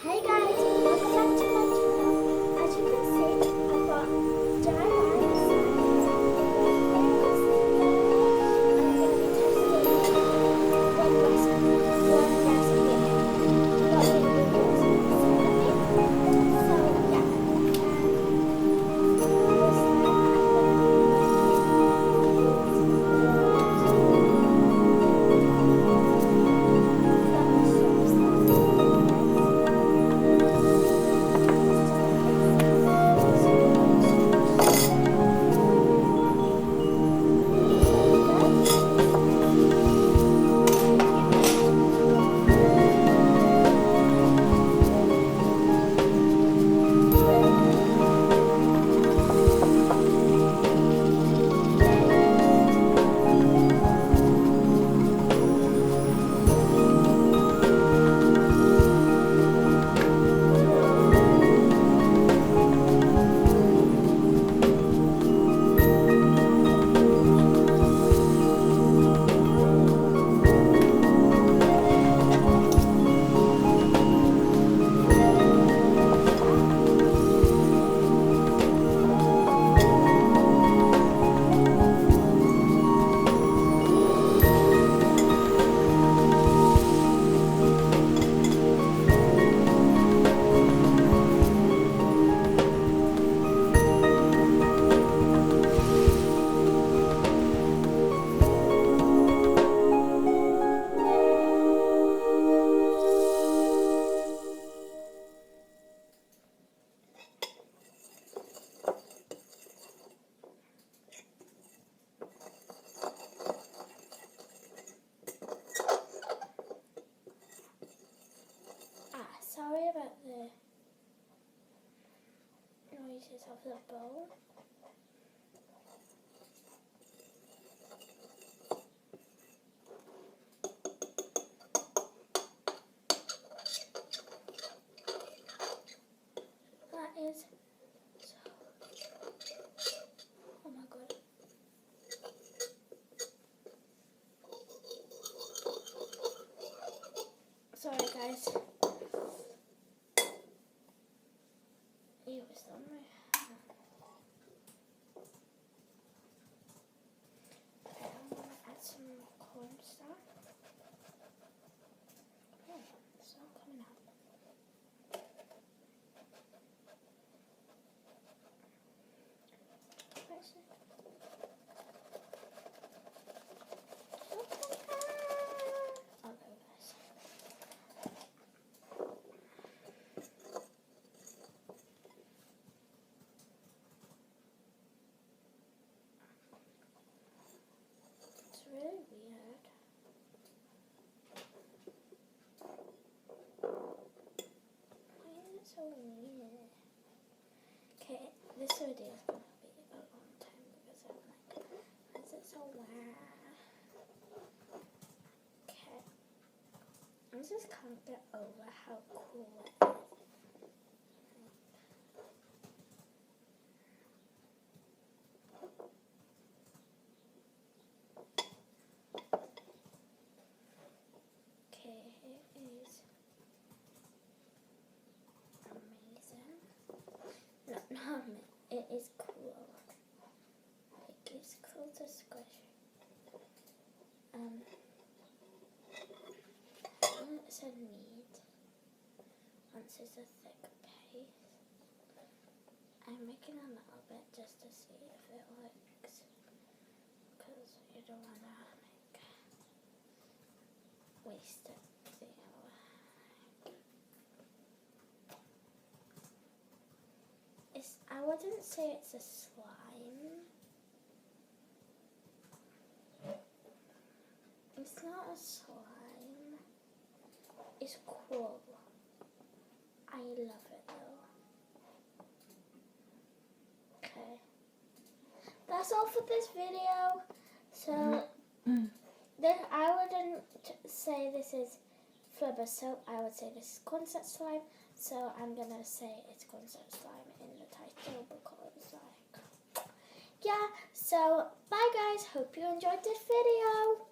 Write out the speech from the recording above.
Hey guys, welcome back to my channel. As you can see, I've got dry rice and I'm going to be testing one recipe. Not really good recipe. So yeah, this sorry about the noises of the bowl. That is so... Oh my god. Sorry guys. Ew, it's on my hand. Okay, I'm gonna add some cornstarch. Oh, it's not coming out. Where is it? Oh, there it is. It's really weird. Why is it so weird? Okay, this video is going to be a long time because I'm like, why is it so weird? Okay, I just can't get over how cool it is. Okay, it is amazing. No, not amazing. It is cool. It is cool to squish. It's a knead. Once it's a thick paste. I'm making a little bit just to see if it works. Because you don't want to waste it. I wouldn't say it's a slime. It's not a slime. It's cool. I love it though. Okay. That's all for this video. So, I wouldn't say this is Flubber soap. I would say this is cornstarch slime. So I'm gonna say it's cornstarch slime in the title because like, yeah. So bye guys. Hope you enjoyed this video.